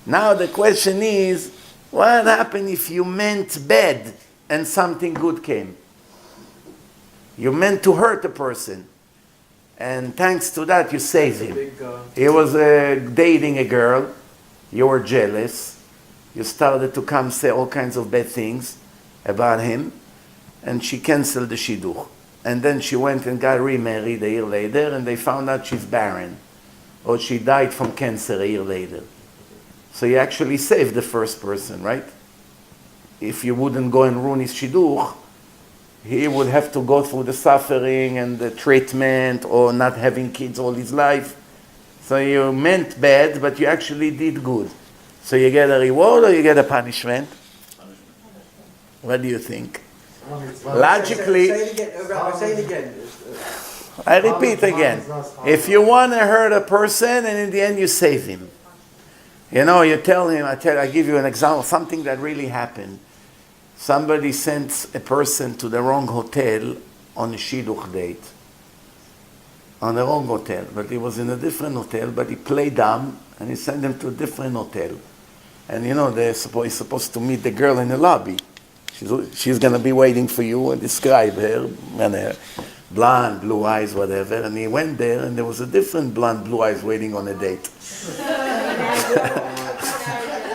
Now the question is, what happened if you meant bad and something good came? You meant to hurt a person, and thanks to that you saved him. He was dating a girl, you were jealous, you started to come say all kinds of bad things about him, and she canceled the shidduch. And then she went and got remarried a year later, and they found out she's barren, or she died from cancer a year later. So you actually saved the first person, right? If you wouldn't go and ruin his shidduch, he would have to go through the suffering and the treatment or not having kids all his life. So you meant bad, but you actually did good. So you get a reward or you get a punishment? What do you think? Logically, say it again. I repeat again. If you want to hurt a person and in the end you save him. You know, you tell him, I give you an example, something that really happened. Somebody sent a person to the wrong hotel on a shidduch date. On the wrong hotel. But he was in a different hotel, but he played dumb and he sent them to a different hotel. And you know, he's supposed to meet the girl in the lobby. She's going to be waiting for you and describe her. And blonde, blue eyes, whatever. And he went there and there was a different blonde, blue eyes waiting on a date.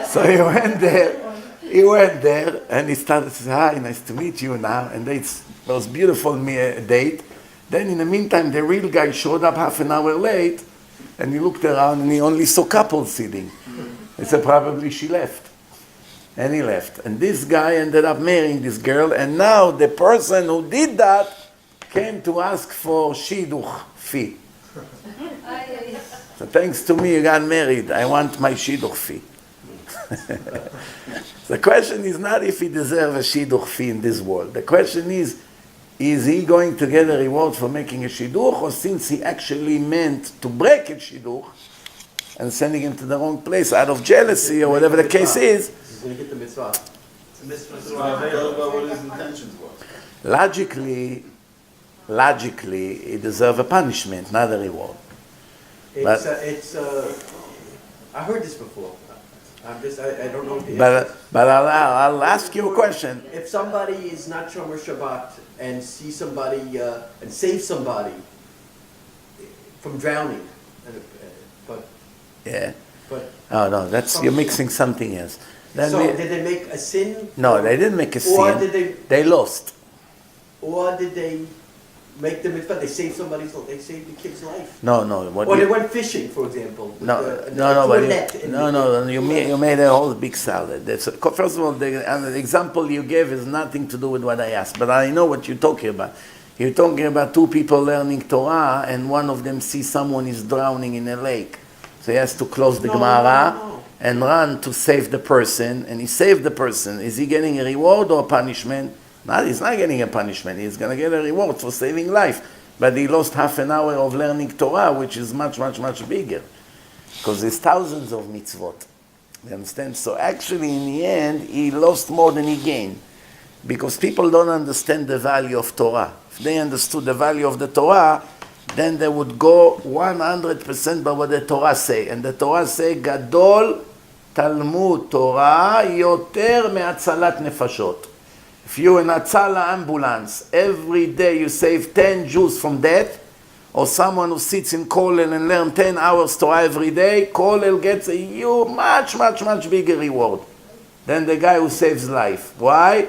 So he went there and he started to say, hi, nice to meet you now. And it was beautiful date. Then in the meantime, the real guy showed up half an hour late and he looked around and he only saw couples sitting. He said, probably she left. And he left. And this guy ended up marrying this girl. And now the person who did that came to ask for shidduch fee. So thanks to me, you got married. I want my shidduch fee. The question is not if he deserves a shidduch fee in this world. The question is he going to get a reward for making a shidduch, or since he actually meant to break a shidduch and sending him to the wrong place out of jealousy or whatever the case is? He's going to get the mitzvah. It's a mitzvah. About what his intentions were. Logically, he deserves a punishment, not a reward. I heard this before. I don't know. But I'll ask you a question. If somebody is not Shomer Shabbat and sees somebody and saves somebody from drowning, Oh no, you're mixing something else. Did they make a sin? No, they didn't make a sin. Or did they lost. Or did they make the mitzvah? They saved they saved the kid's life. No. They went fishing, for example. You made a whole big salad. First of all, the example you gave has nothing to do with what I asked, but I know what you're talking about. You're talking about two people learning Torah, and one of them sees someone is drowning in a lake. So he has to close the Gemara and run to save the person, and he saved the person. Is he getting a reward or a punishment? No, he's not getting a punishment. He's going to get a reward for saving life. But he lost half an hour of learning Torah, which is much, much, much bigger. Because there's thousands of mitzvot. You understand? So actually, in the end, he lost more than he gained. Because people don't understand the value of Torah. If they understood the value of the Torah, then they would go 100% by what the Torah say. And the Torah say, Gadol Talmud Torah yoter me'atzalat nefashot. If you're in Atzala ambulance, every day you save 10 Jews from death, or someone who sits in Kollel and learns 10 hours Torah every day, Kollel gets a huge, much, much, much bigger reward than the guy who saves life. Why?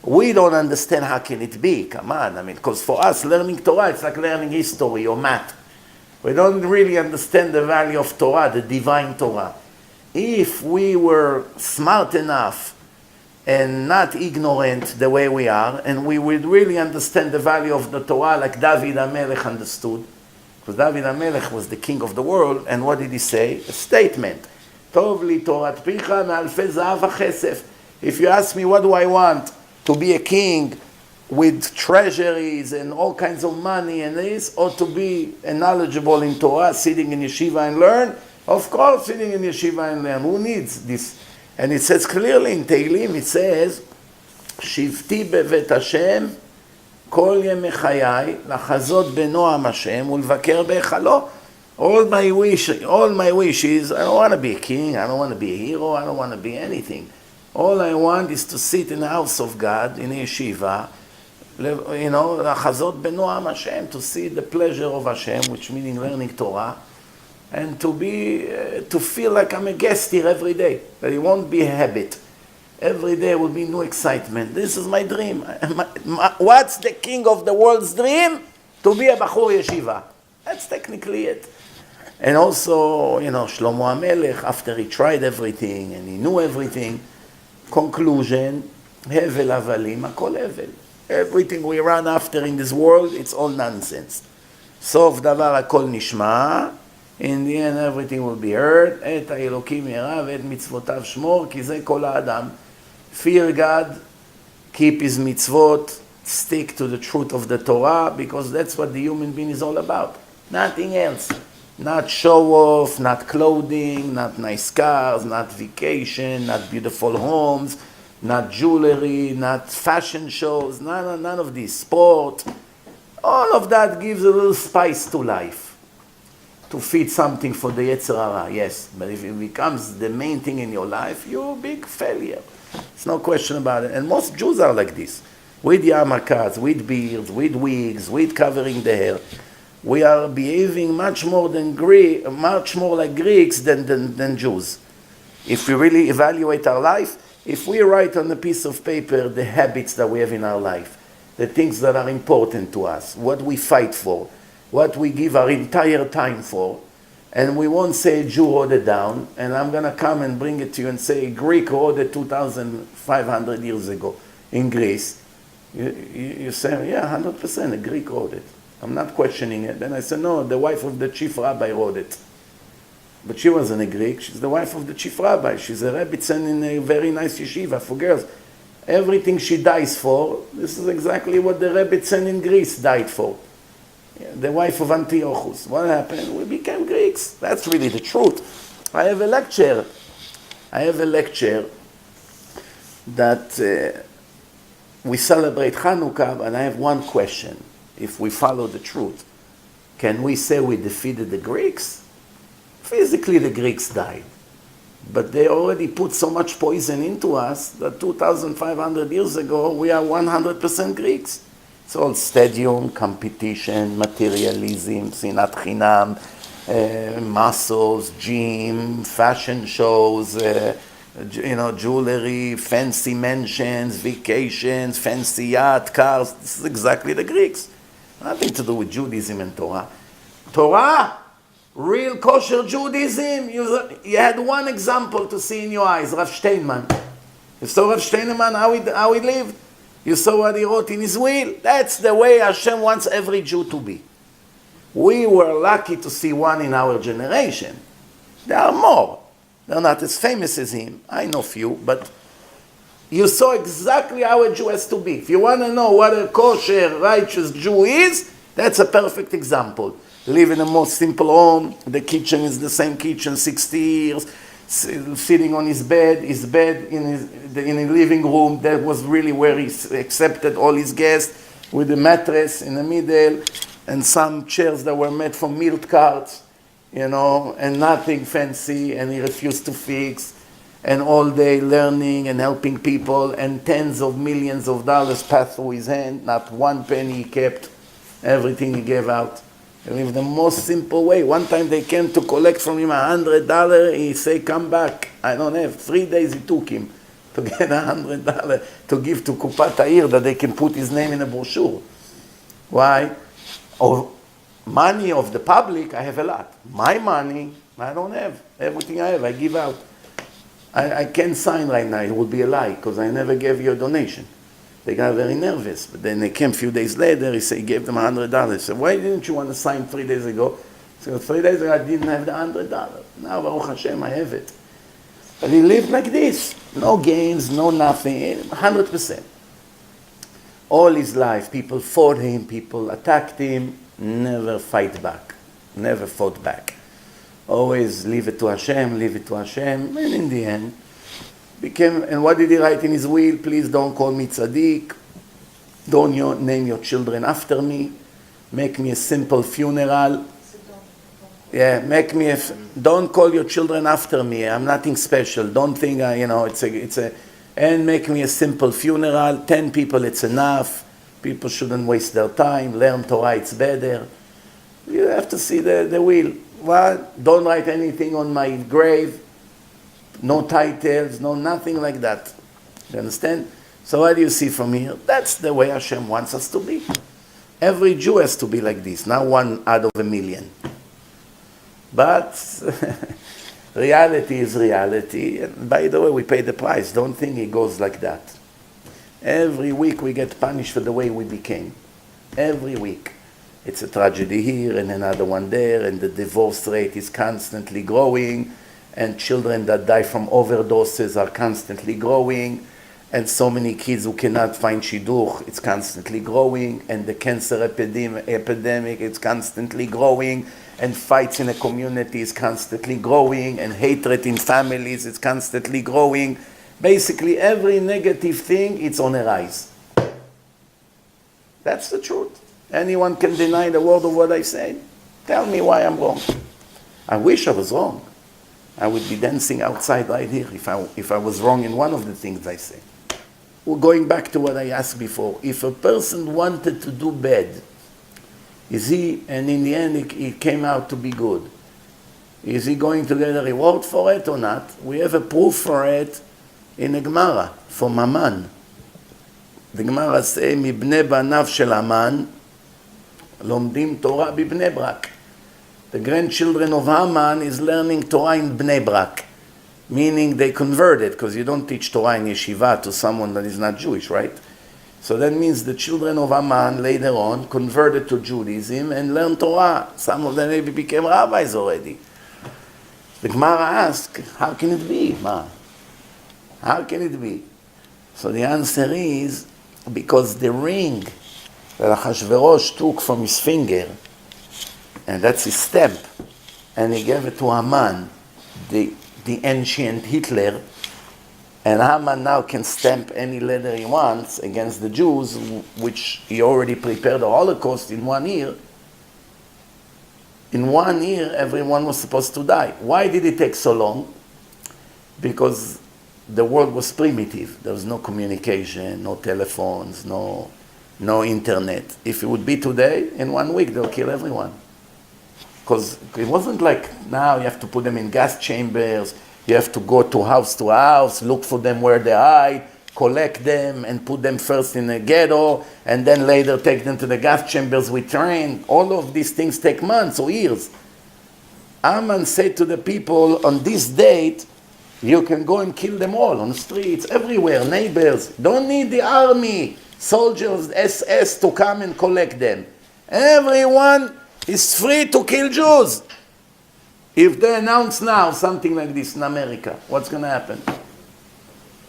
We don't understand how can it be. Come on, because for us, learning Torah, it's like learning history or math. We don't really understand the value of Torah, the divine Torah. If we were smart enough and not ignorant the way we are, and we would really understand the value of the Torah like David HaMelech understood, because David HaMelech was the king of the world, and what did he say? A statement. Tov li Torat picha me'alfei zahav ha'chesef. If you ask me what do I want, to be a king with treasuries and all kinds of money and this, or to be knowledgeable in Torah, sitting in yeshiva and learn? Of course, sitting in yeshiva and learn. Who needs this? And it says clearly in Tehillim, it says, Shivti bevet Hashem, kol yemei chayai, לחזות בנועם השם ולבקר בהיכלו. All my wish is, I don't want to be a king, I don't want to be a hero, I don't want to be anything. All I want is to sit in the house of God, in a yeshiva, לחזות בנועם Hashem, to see the pleasure of Hashem, which meaning learning Torah, and to feel like I'm a guest here every day, that it won't be a habit. Every day will be new excitement. This is my dream. What's the king of the world's dream? To be a Bachur Yeshiva. That's technically it. And also, Shlomo HaMelech, after he tried everything and he knew everything, conclusion, Hevel Avalim, Akol Hevel. Everything we run after in this world, it's all nonsense. Sof Davar Akol Nishma. In the end, everything will be heard. Et האלוקים ירא ואת מצוותיו שמור, כי זה כל האדם. Fear God, keep his mitzvot, stick to the truth of the Torah, because that's what the human being is all about. Nothing else. Not show off, not clothing, not nice cars, not vacation, not beautiful homes, not jewelry, not fashion shows, none of this. Sport. All of that gives a little spice to life. To feed something for the Yetzer Hara, yes. But if it becomes the main thing in your life, you're a big failure. There's no question about it. And most Jews are like this. With yarmulkes, with beards, with wigs, with covering the hair. We are behaving much more like Greeks than Jews. If we really evaluate our life, if we write on a piece of paper the habits that we have in our life, the things that are important to us, what we fight for, what we give our entire time for, and we won't say a Jew wrote it down, and I'm going to come and bring it to you and say a Greek wrote it 2,500 years ago in Greece. You say, yeah, 100%, a Greek wrote it. I'm not questioning it. Then I said, no, the wife of the chief rabbi wrote it. But she wasn't a Greek, she's the wife of the chief rabbi. She's a rebbitzin in a very nice yeshiva for girls. Everything she dies for, this is exactly what the rebbitzin in Greece died for. The wife of Antiochus. What happened? We became Greeks. That's really the truth. I have a lecture that we celebrate Hanukkah, and I have one question. If we follow the truth, can we say we defeated the Greeks? Physically, the Greeks died. But they already put so much poison into us that 2,500 years ago, we are 100% Greeks. It's all stadium, competition, materialism, sinat chinam, muscles, gym, fashion shows, jewelry, fancy mansions, vacations, fancy yacht, cars. This is exactly the Greeks. Nothing to do with Judaism and Torah. Torah, real kosher Judaism, you had one example to see in your eyes, Rav Steinman. You saw Rav Steinman, how he lived? You saw what he wrote in his will? That's the way Hashem wants every Jew to be. We were lucky to see one in our generation. There are more. They're not as famous as him. I know few, but you saw exactly how a Jew has to be. If you want to know what a kosher, righteous Jew is, that's a perfect example. Live in the most simple home. The kitchen is the same kitchen 60 years. Sitting on his bed in the living room. That was really where he accepted all his guests, with a mattress in the middle and some chairs that were made from milk carts, and nothing fancy, and he refused to fix, and all day learning and helping people, and tens of millions of dollars passed through his hand. Not one penny he kept. Everything he gave out. In the most simple way. One time they came to collect from him $100. He said, come back. I don't have. 3 days it took him to get $100 to give to Kupat Ha'ir, that they can put his name in a brochure. Why? Money of the public, I have a lot. My money, I don't have. Everything I have, I give out. I can't sign right now. It would be a lie, because I never gave you a donation. They got very nervous. But then they came a few days later. He said he gave them $100. He said, why didn't you want to sign 3 days ago? He said, 3 days ago I didn't have the $100. Now, Baruch Hashem, I have it. But he lived like this. No games, no nothing. 100%. All his life, people fought him, people attacked him. Never fight back. Never fought back. Always leave it to Hashem, leave it to Hashem. And in the end, and what did he write in his will? Please don't call me tzaddik. Don't name your children after me. Make me a simple funeral. Yeah, don't call your children after me. I'm nothing special. Don't think, and make me a simple funeral. 10 people, it's enough. People shouldn't waste their time. Learn Torah, it's better. You have to see the will. What? Don't write anything on my grave. No titles, no nothing like that. You understand? So what do you see from here? That's the way Hashem wants us to be. Every Jew has to be like this, not 1 out of 1,000,000. But reality is reality. And by the way, we pay the price. Don't think it goes like that. Every week we get punished for the way we became. Every week. It's a tragedy here and another one there, and the divorce rate is constantly growing, and children that die from overdoses are constantly growing, and so many kids who cannot find shidduch, it's constantly growing, and the cancer epidemic is constantly growing, and fights in a community is constantly growing, and hatred in families is constantly growing. Basically, every negative thing, it's on a rise. That's the truth. Anyone can deny the word of what I said? Tell me why I'm wrong. I wish I was wrong. I would be dancing outside right here if I was wrong in one of the things I say. Well, going back to what I asked before, if a person wanted to do bad, and in the end it came out to be good, is he going to get a reward for it or not? We have a proof for it in the Gemara, for Haman. The Gemara says, מבני בניו של המן, לומדים תורה בבני ברק. The grandchildren of Haman is learning Torah in Bnei Brak, meaning they converted, because you don't teach Torah in yeshiva to someone that is not Jewish, right? So that means the children of Haman later on converted to Judaism and learned Torah. Some of them maybe became rabbis already. The Gemara asks, how can it be? How can it be? So the answer is, because the ring that Achashverosh took from his finger, and that's his stamp, and he gave it to Haman, the ancient Hitler, and Haman now can stamp any letter he wants against the Jews, which he already prepared the Holocaust in 1 year. In 1 year, everyone was supposed to die. Why did it take so long? Because the world was primitive. There was no communication, no telephones, no internet. If it would be today, in 1 week, they'll kill everyone. Because it wasn't like now you have to put them in gas chambers, you have to go to house, look for them where they hide, collect them and put them first in a ghetto, and then later take them to the gas chambers with train. All of these things take months or years. Haman said to the people, on this date, you can go and kill them all on the streets, everywhere, neighbors. Don't need the army, soldiers, SS to come and collect them. Everyone is free to kill Jews. If they announce now something like this in America, what's going to happen?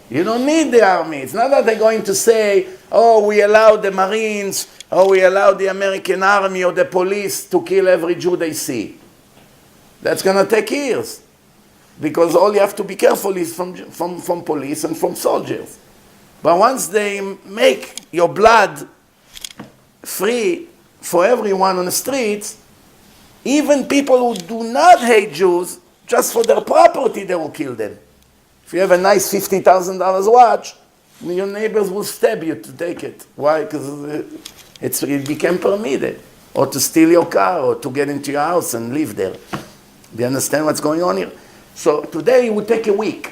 You don't need the army. It's not that they're going to say, oh, we allow the Marines, or we allow the American army or the police to kill every Jew they see. That's going to take years. Because all you have to be careful is from police and from soldiers. But once they make your blood free for everyone on the streets, even people who do not hate Jews, just for their property, they will kill them. If you have a nice $50,000 watch, your neighbors will stab you to take it. Why? Because it became permitted. Or to steal your car, or to get into your house and live there. Do you understand what's going on here? So today it would take a week.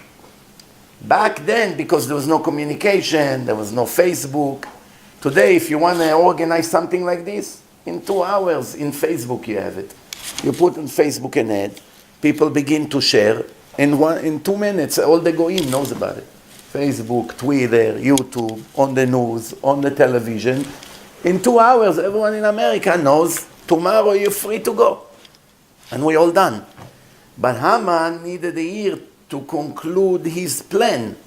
Back then, because there was no communication, there was no Facebook. Today, if you want to organize something like this, in 2 hours in Facebook you have it. You put on Facebook an ad, people begin to share. In 2 minutes, all the goyim knows about it. Facebook, Twitter, YouTube, on the news, on the television. In 2 hours, everyone in America knows, tomorrow you're free to go. And we're all done. But Haman needed a year to conclude his plan.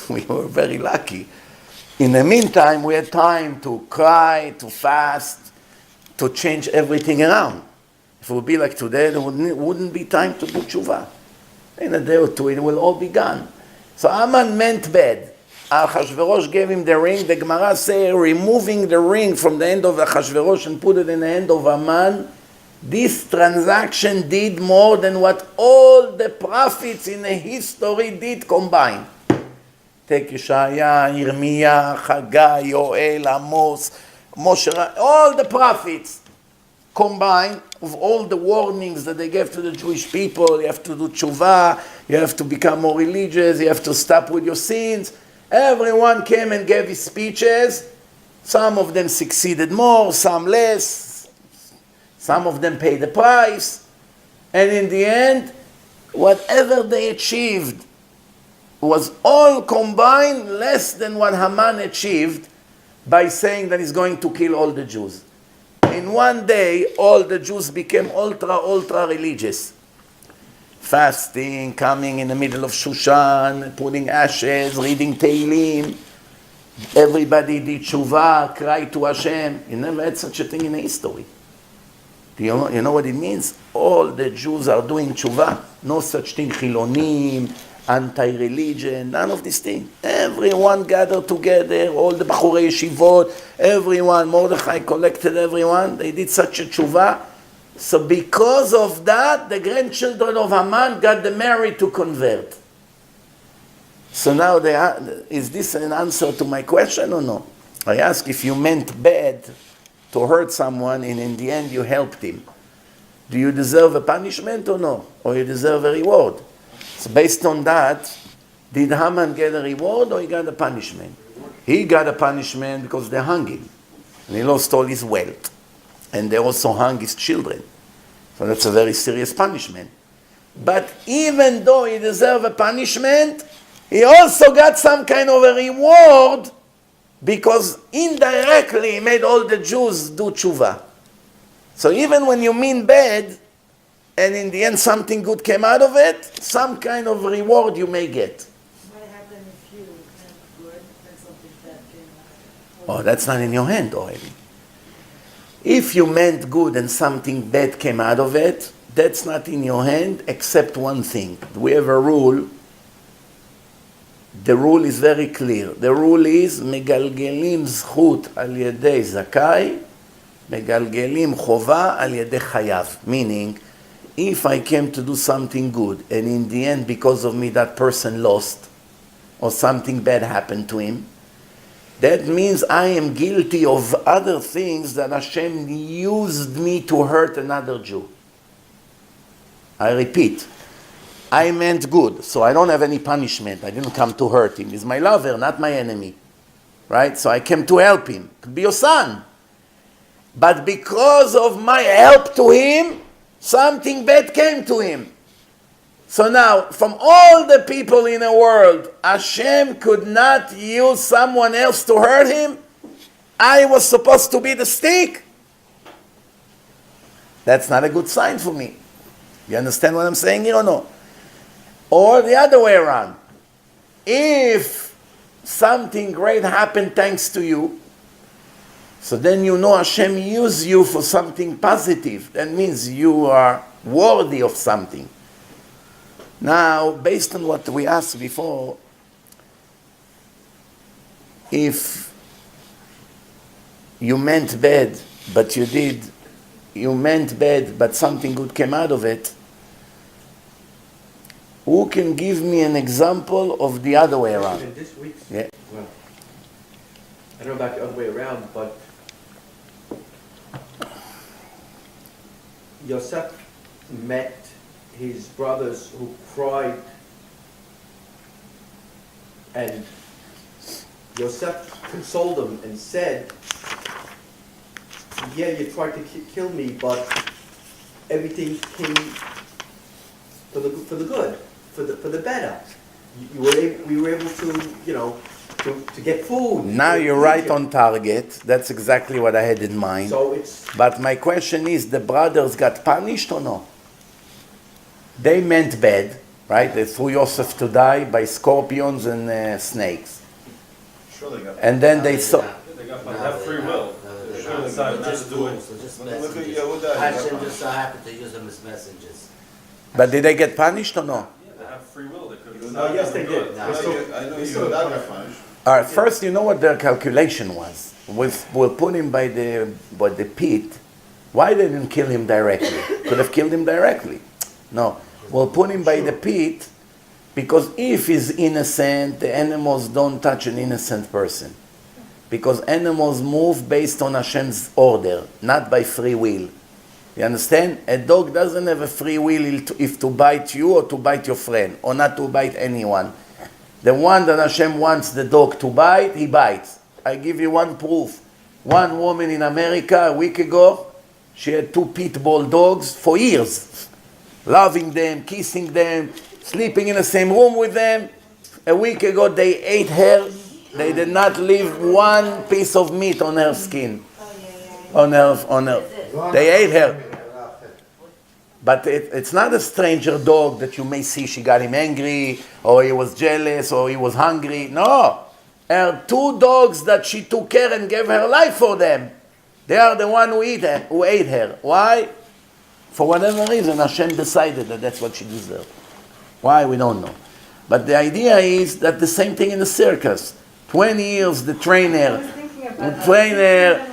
We were very lucky. In the meantime, we had time to cry, to fast, to change everything around. If it would be like today, there wouldn't be time to do tshuva. In a day or two, it will all be gone. So Haman meant bad. Achashverosh gave him the ring. The Gemara says, removing the ring from the hand of Achashverosh and put it in the hand of Haman This transaction did more than what all the prophets in the history did combined. Take Yeshaya, Yirmiyah, Haggai, Yoel, Amos, Moshe, all the prophets combined with all the warnings that they gave to the Jewish people. You have to do tshuva, you have to become more religious, you have to stop with your sins. Everyone came and gave his speeches. Some of them succeeded more, some less. Some of them paid the price. And in the end, whatever they achieved was all combined less than what Haman achieved by saying that he's going to kill all the Jews. In one day, all the Jews became ultra religious. Fasting, coming in the middle of Shushan, putting ashes, reading Tehillim. Everybody did tshuva, cried to Hashem. You never had such a thing in history. You know what it means? All the Jews are doing tshuva. No such thing, chilonim, anti-religion, none of these things. Everyone gathered together, all the Bachurei Yeshivot, everyone, Mordechai collected everyone. They did such a tshuva. So because of that, the grandchildren of Haman got married to convert. So now, is this an answer to my question or no? I ask if you meant bad to hurt someone and in the end you helped him. Do you deserve a punishment or no? Or you deserve a reward? So based on that, did Haman get a reward or he got a punishment? He got a punishment because they hung him. And he lost all his wealth. And they also hung his children. So that's a very serious punishment. But even though he deserved a punishment, he also got some kind of a reward because indirectly he made all the Jews do tshuva. So even when you mean bad, and in the end something good came out of it, some kind of reward you may get. What happened if you meant good and something bad came out of it? Oh, that's not in your hand already. If you meant good and something bad came out of it, that's not in your hand except one thing. We have a rule. The rule is very clear. The rule is מגלגלים זכות על ידי זכאי, מגלגלים חובה על ידי חייב. Meaning, if I came to do something good and in the end because of me that person lost or something bad happened to him, that means I am guilty of other things that Hashem used me to hurt another Jew. I repeat. I meant good, so I don't have any punishment. I didn't come to hurt him. He's my lover, not my enemy. Right? So I came to help him. Could be your son. But because of my help to him, something bad came to him. So now, from all the people in the world, Hashem could not use someone else to hurt him. I was supposed to be the stick. That's not a good sign for me. You understand what I'm saying here or no? Or the other way around. If something great happened thanks to you, so then you know Hashem used you for something positive. That means you are worthy of something. Now, based on what we asked before, if you meant bad, but you meant bad, but something good came out of it, who can give me an example of the other way around? In this week's, Yeah. well, I don't know about the other way around, but Yosef met his brothers who cried, and Yosef consoled them and said, yeah, you tried to kill me, but everything came for the good, for the better. We were able to get food. Now you're right on target. That's exactly what I had in mind. So it's But my question is, the brothers got punished or no? They meant bad, right? They threw Yosef to die by scorpions and snakes. Sure they got. And then they saw... They have free will. They should decide not to do it. Look at Yehuda. Hashem just so happened to use them as messengers. But did they get punished or no? Yeah, they have free will. They could have Oh, yes, they did. No, I know Yehuda got punished. All right, first, you know what their calculation was. We'll put him by the pit, Why they didn't kill him directly? Could have killed him directly. No. We'll put him by the pit, because if he's innocent, the animals don't touch an innocent person. Because animals move based on Hashem's order, not by free will. You understand? A dog doesn't have a free will if to bite you or to bite your friend, or not to bite anyone. The one that Hashem wants the dog to bite, he bites. I give you one proof. One woman in America a week ago, she had 2 pit bull dogs for years. Loving them, kissing them, sleeping in the same room with them. A week ago they ate her. They did not leave one piece of meat on her skin. On her. They ate her. But it's not a stranger dog that you may see she got him angry, or he was jealous, or he was hungry. No. Her 2 dogs that she took care and gave her life for them. They are the one who ate her. Why? For whatever reason, Hashem decided that that's what she deserved. Why? We don't know. But the idea is that the same thing in the circus. 20 years the trainer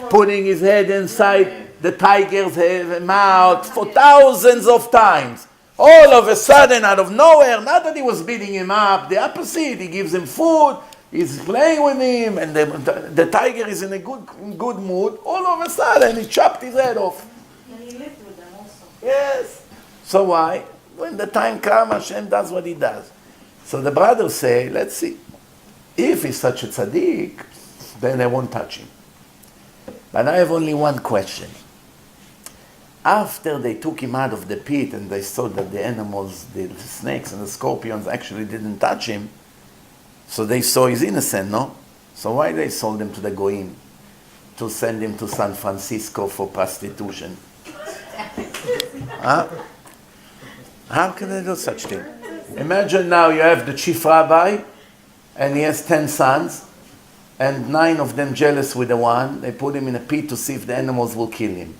putting his head inside the tiger's mouth for thousands of times. All of a sudden, out of nowhere, not that he was beating him up, the opposite, he gives him food, he's playing with him, and the tiger is in a good mood. All of a sudden, he chopped his head off. And he lived with them also. Yes. So why? When the time comes, Hashem does what he does. So the brothers say, let's see. If he's such a tzaddik, then I won't touch him. But I have only one question. After they took him out of the pit and they saw that the animals, the snakes and the scorpions actually didn't touch him, so they saw he's innocent, no? So why they sold him to the Goyim? To send him to San Francisco for prostitution. Huh? How can they do such thing? Imagine now you have the chief rabbi, and he has 10 sons, and 9 of them jealous with the one. They put him in a pit to see if the animals will kill him.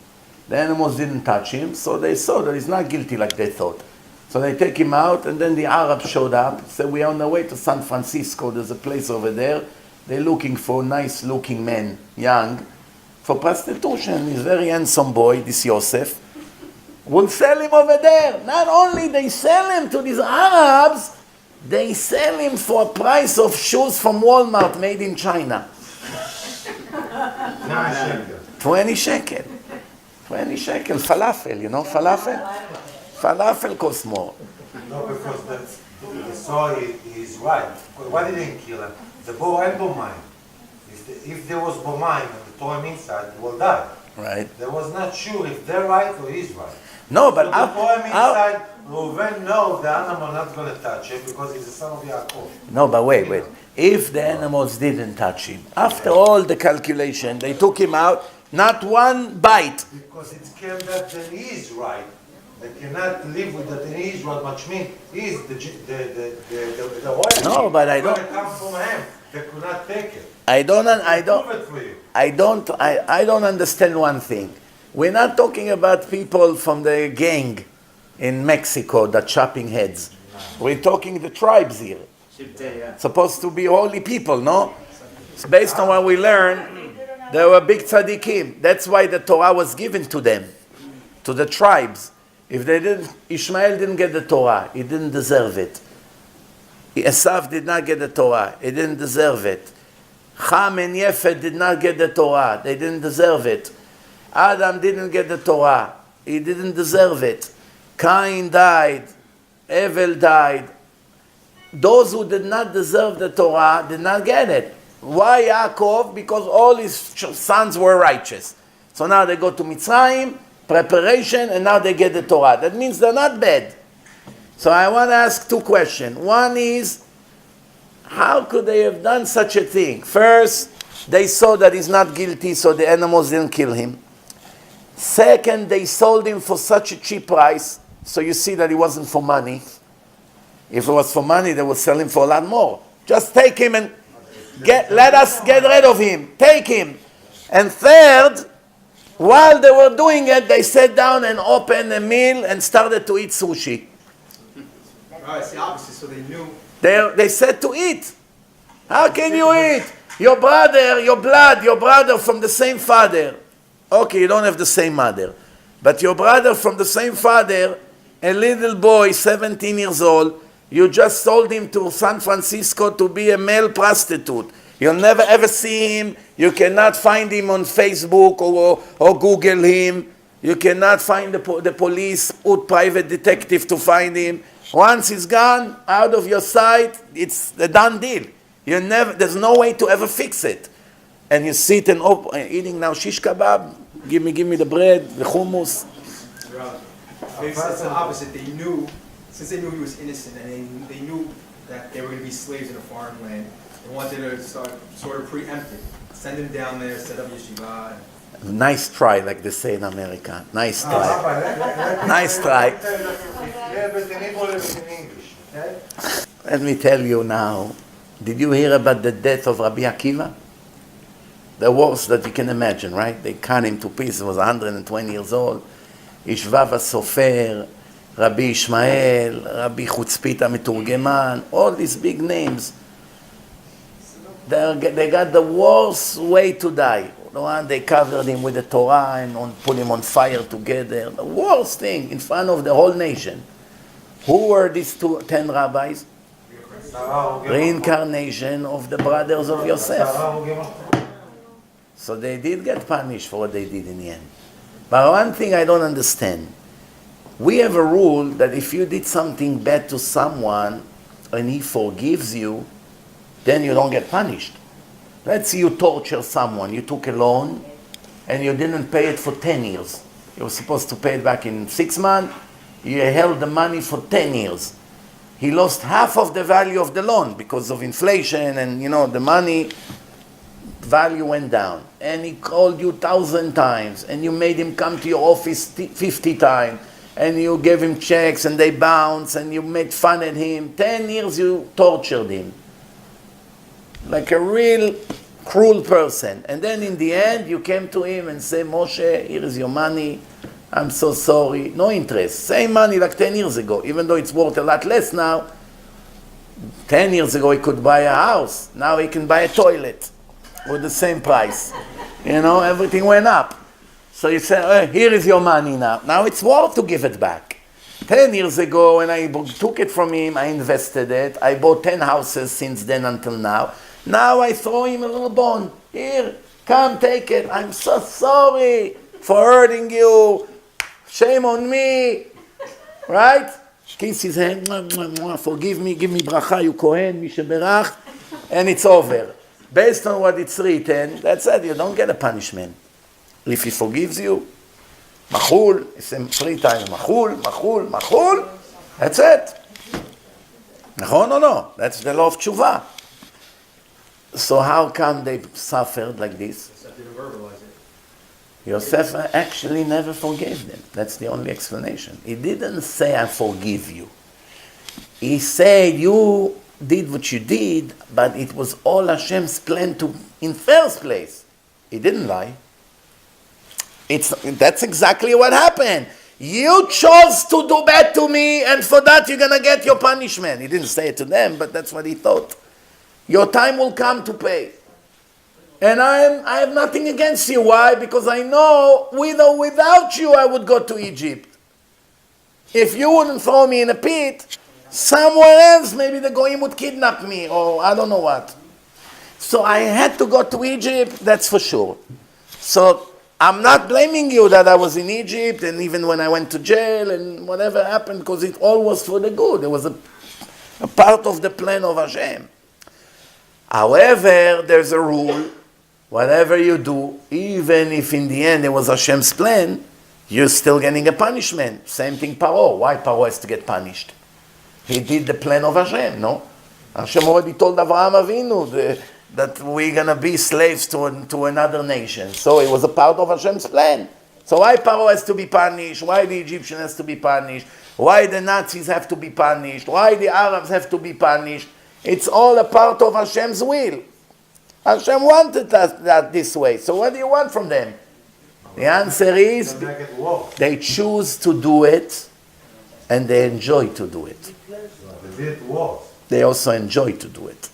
The animals didn't touch him, so they saw that he's not guilty like they thought. So they take him out, and then the Arabs showed up, said, we are on the way to San Francisco, there's a place over there. They're looking for nice-looking men, young, for prostitution. He's a very handsome boy, this Yosef. We'll sell him over there. Not only they sell him to these Arabs, they sell him for a price of shoes from Walmart made in China. 20 shekel. 20 shekel. Falafel, you know falafel? Falafel costs more. No, because the story is right. Why didn't kill him? The bow and bomine. If there was bomine and they throw him inside, he will die. Right. They was not sure if they're right or he's right. No, but so they throw him inside, Reuven knows the animal not going to touch him because he's the son of Yaakov. No, but wait. If the animals didn't touch him, after all the calculation, they took him out, not one bite. Because it's clear that then he is right. They cannot live with that he is right, which means he is the oil. No, but I don't. It's going to come from him. They could not take it. I don't understand one thing. We're not talking about people from the gang in Mexico that chopping heads. We're talking the tribes here. Supposed to be holy people, no? It's based on what we learn, they were big tzaddikim. That's why the Torah was given to them, to the tribes. If they didn't, Ishmael didn't get the Torah. He didn't deserve it. Esav did not get the Torah. He didn't deserve it. Ham and Yefet did not get the Torah. They didn't deserve it. Adam didn't get the Torah. He didn't deserve it. Cain died. Abel died. Those who did not deserve the Torah did not get it. Why Yaakov? Because all his sons were righteous. So now they go to Mitzrayim, preparation, and now they get the Torah. That means they're not bad. So I want to ask 2 questions. One is, how could they have done such a thing? First, they saw that he's not guilty, so the animals didn't kill him. Second, they sold him for such a cheap price, so you see that it wasn't for money. If it was for money, they would sell him for a lot more. Just take him and let us get rid of him. Take him. And third, while they were doing it, they sat down and opened a meal and started to eat sushi. Oh, it's the opposite, so they knew. They said to eat. How can you eat? Your brother from the same father. Okay, you don't have the same mother. But your brother from the same father, a little boy, 17 years old, you just sold him to San Francisco to be a male prostitute. You'll never ever see him. You cannot find him on Facebook or Google him. You cannot find the police, put private detective to find him. Once he's gone, out of your sight, it's a done deal. There's no way to ever fix it. And you sit and eating now shish kebab, give me the bread, the hummus. Maybe it's the opposite. They knew, since they knew he was innocent, and they knew that they were going to be slaves in a foreign land, they wanted to start sort of preempt it. Send him down there, set up yeshiva. Nice try, like they say in America. Nice try. Rabbi, Nice try. Yeah, but in English, in English. Okay? Let me tell you now. Did you hear about the death of Rabbi Akiva? The worst that you can imagine, right? They cut him to pieces. He was 120 years old. Ishvav HaSofer, Rabbi Ishmael, Rabbi Chutzpit HaMeturgeman, all these big names. They got the worst way to die. The one they covered him with the Torah and put him on fire together. The worst thing in front of the whole nation. Who were these 10 rabbis? Reincarnation of the brothers of Yosef. So they did get punished for what they did in the end. But one thing I don't understand. We have a rule that if you did something bad to someone and he forgives you, then you don't get punished. Let's say you torture someone. You took a loan and you didn't pay it for 10 years. You were supposed to pay it back in 6 months. You held the money for 10 years. He lost half of the value of the loan because of inflation and, the money value went down. And he called you 1,000 times and you made him come to your office 50 times and you gave him checks and they bounced and you made fun at him. 10 years you tortured him. Like a real cruel person. And then in the end you came to him and said, Moshe, here is your money. I'm so sorry. No interest. Same money like 10 years ago, even though it's worth a lot less now. 10 years ago he could buy a house. Now he can buy a toilet with the same price. Everything went up. So you say, here is your money now. Now it's worth to give it back. 10 years ago when I took it from him, I invested it. I bought 10 houses since then until now. Now I throw him a little bone. Here, come take it. I'm so sorry for hurting you. Shame on me. Right? Kiss his hand. Forgive me. Give me bracha. You Kohen. Mi sheberach. And it's over. Based on what it's written, that's it. You don't get a punishment. If he forgives you, machul. It's 3 times. Machul. That's it. No. That's the law of tshuva. So how come they suffered like this? Except they verbalize it. Yosef actually never forgave them. That's the only explanation. He didn't say, I forgive you. He said, you did what you did, but it was all Hashem's plan in first place. He didn't lie. That's exactly what happened. You chose to do bad to me, and for that you're going to get your punishment. He didn't say it to them, but that's what he thought. Your time will come to pay. And I have nothing against you. Why? Because I know with or without you I would go to Egypt. If you wouldn't throw me in a pit, somewhere else maybe the Goyim would kidnap me or I don't know what. So I had to go to Egypt, that's for sure. So I'm not blaming you that I was in Egypt and even when I went to jail and whatever happened because it all was for the good. It was a part of the plan of Hashem. However, there's a rule. Whatever you do, even if in the end it was Hashem's plan, you're still getting a punishment. Same thing Paro. Why Paro has to get punished? He did the plan of Hashem, no? Hashem already told Avraham Avinu that we're going to be slaves to another nation. So it was a part of Hashem's plan. So why Paro has to be punished? Why the Egyptian has to be punished? Why the Nazis have to be punished? Why the Arabs have to be punished? It's all a part of Hashem's will. Hashem wanted that this way. So what do you want from them? The answer is they choose to do it and they enjoy to do it. They also enjoy to do it.